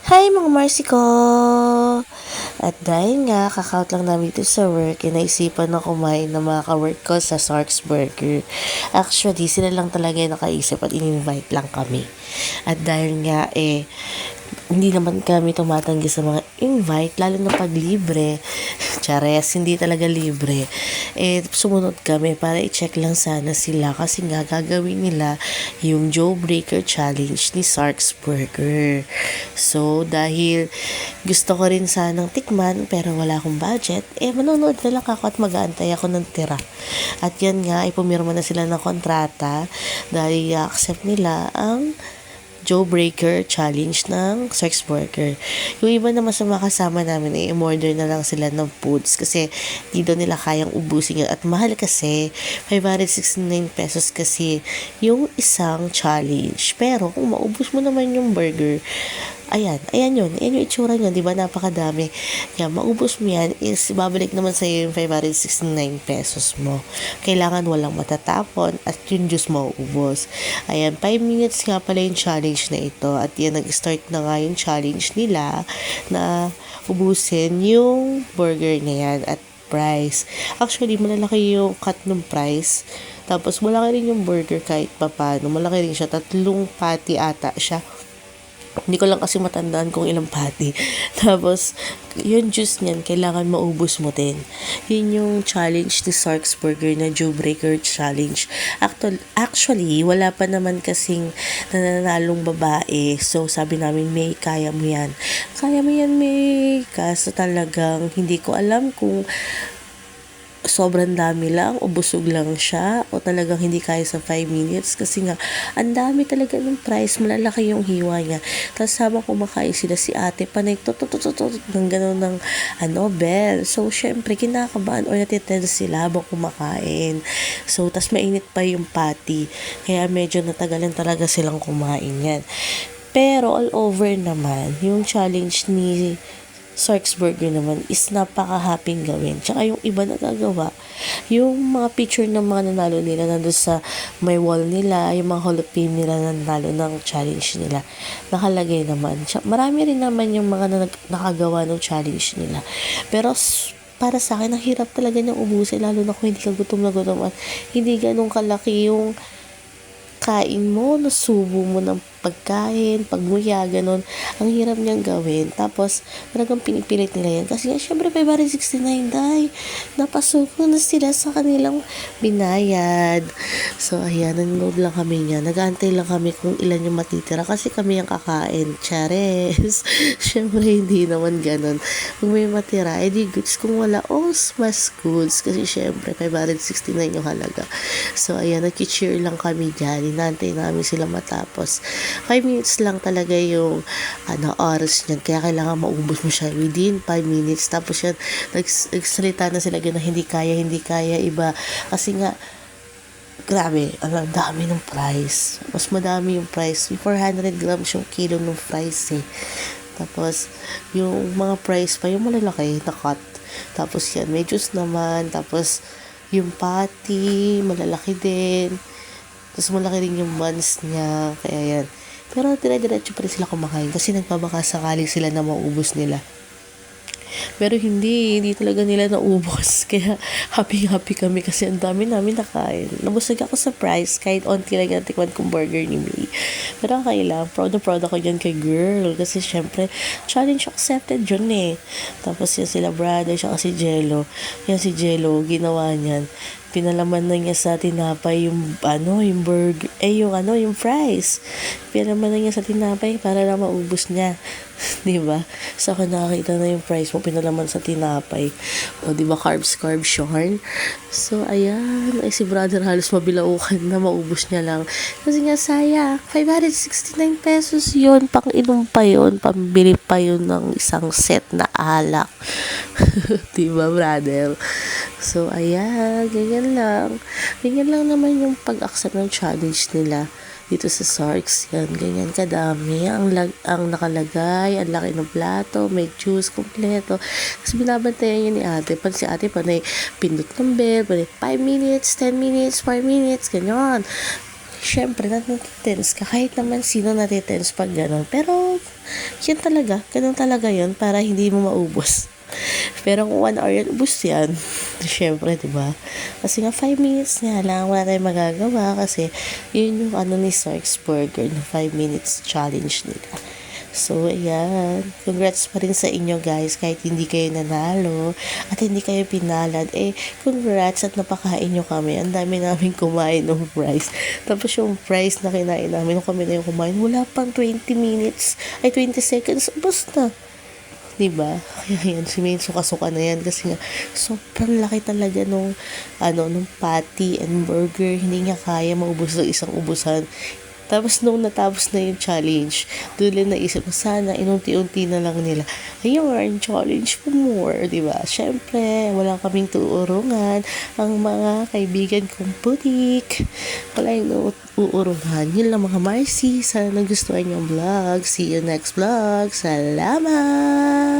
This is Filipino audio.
Hi mga Marcy ko! At dahil nga, kakaut lang namin dito sa work, naisipan na kumain ng mga ka-work ko sa Sark's Burger. Actually, sila lang talaga yung nakaisip at in-invite lang kami. At dahil nga, hindi naman kami tumatanggi sa mga invite, lalo na pag libre. Chares, hindi talaga libre. Sumunod kami para i-check lang sana sila kasi nga gagawin nila yung Jawbreaker Challenge ni Sark's Burger. So, dahil gusto ko rin sanang tikman pero wala akong budget, manonood na lang ako at mag-aantay ako ng tira. At yan nga, pumirma na sila ng kontrata dahil accept nila ang Jawbreaker Challenge ng Sex Worker. Yung iba naman sa mga kasama namin ay umorder na lang sila ng foods kasi di daw nila kayang ubusin yun. At mahal kasi, 569 pesos kasi yung isang challenge. Pero kung maubos mo naman yung burger, ayan yun yung itsura niya, di ba? Napakadami. Yan, maubos mo yan is babalik naman sa iyo yung 569 pesos mo. Kailangan walang matatapon at yung juice maubos. Ayan, 5 minutes nga pala yung challenge na ito at yan, nag-start na nga yung challenge nila na ubusin yung burger na yan at price. Actually, malalaki yung cut ng price. Tapos, malaki rin yung burger kahit papano. Malaki rin siya. 3 patty ata siya. Hindi ko lang kasi matandaan kung ilang patty. Tapos, yung juice niyan, kailangan maubos mo din. Yun yung challenge ni Sark's Burger na Jawbreaker Challenge. Actually, wala pa naman kasing nananalong babae. So, sabi namin, May, kaya mo yan. Kaya mo yan, May. Kaso talagang, hindi ko alam kung sobrang dami lang o busog lang siya o talagang hindi kaya sa 5 minutes kasi nga ang dami talaga ng price, malalaki yung hiwa niya. Tapos habang kumakain sila, si ate panay ng gano'n ng bell. So syempre kinakabahan or natitense sila habang kumakain. So tas mainit pa yung patty, kaya medyo natagalan talaga silang kumain yan. Pero all over naman, yung challenge ni Sark's Burger naman is napaka-happy gawin. Tsaka yung iba na gagawa, yung mga picture ng mga nanalo nila nandun sa may wall nila, yung mga Hall of Fame nila na nanalo ng challenge nila, nakalagay naman. Marami rin naman yung mga nakagawa ng challenge nila. Pero para sa akin, ang hirap talaga niyang ubusin, lalo na kung hindi ka gutom na gutom at hindi ganun kalaki yung kain mo, nasubo mo ng pagkain, pagmuya, ganun. Ang hirap niyang gawin. Tapos, talagang pinipilit nila yan. Kasi nga, syempre, 569 day. Napasuko na sila sa kanilang binayad. So, ayan, nanonood lang kami niya. Nag-aantay lang kami kung ilan yung matitira. Kasi kami yung kakain. Chares. Syempre, hindi naman ganun. Kung may matira, edi goods. Kung wala, mas goods. Kasi syempre, 569 yung halaga. So, ayan, nag-cheer lang kami dyan. Inantay namin sila matapos. 5 minutes lang talaga yung oras niyan. Kaya kailangan maubos mo siya within 5 minutes. Tapos yan, nagsalita na sila na hindi kaya iba. Kasi nga, grabe, ang dami ng price. Mas madami yung price. 400 grams yung kilo ng price eh. Tapos, yung mga price pa, yung malalaki na cut. Tapos yan, may juice naman. Tapos, yung patty, malalaki din. Tapos malaki rin yung buns niya. Kaya yan. Pero dire-diretso pa rin sila kumakain kasi nagpabaka sakaling sila na maubos nila. Pero hindi talaga nila naubos. Kaya happy kami kasi ang dami namin nakain. Nabusag ako sa price kahit onti lang yung tikman kong burger ni May. Pero okay lang. Proud ako dyan kay girl. Kasi syempre, challenge accepted yun eh. Tapos yan sila brother, siya si Jello. Yan si Jello, ginawa niyan. Pinalaman na niya sa tinapay yung burger, yung fries. Pinalaman na niya sa tinapay para lang maubos niya. 'Di ba? So, kung nakakita na yung fries mo, pinalaman sa tinapay. O, 'di ba, carbs yun? So, ayan. Si brother halos mabilaukan na maubos niya lang. Kasi nga, sayang. 569 pesos yun. Pang-inom pa yun. Pambili pa yun ng isang set na alak. 'Di ba, brother? So, ayan, ganyan lang. Ganyan lang naman yung pag-accept ng challenge nila dito sa Sarks. Yan, ganyan kadami. Ang nakalagay, ang laki ng plato, may juice kompleto. Tapos binabantayan yun ni ate. Si ate panay pindot ng bell, panay 5 minutes, 10 minutes, 5 minutes, ganyan. syempre natitense ka. Kahit naman sino natitense pag gano'n. Pero, yun talaga. Ganun talaga yun para hindi mo maubos. Pero kung 1 hour yan, ubus yan. Syempre, di ba? Kasi nga 5 minutes nga lang, wala tayong magagawa kasi yun yung ano ni Sark's Burger, yung 5 minutes challenge nila. So, ayan. Congrats pa rin sa inyo guys kahit hindi kayo nanalo at hindi kayo pinalad. Congrats at napakain nyo kami. Ang dami namin kumain ng prize. Tapos yung prize na kinain namin, nung kami na yung kumain, wala pang 20 minutes, 20 seconds, basta. Diba? Kaya yan, si Main suka-suka na yan kasi nga sobrang laki talaga nung patty and burger. Hindi niya kaya maubos ng isang ubusan. Tapos nung natapos na yung challenge, doon lang naisip ko, sana inunti-unti na lang nila. Ayun, challenge for more, di ba? Syempre, wala kaming tuurungan. Ang mga kaibigan kong putik, wala yung uurungan. Yun lang mga Marcy. Sana nagustuhan yung vlog. See you next vlog. Salamat!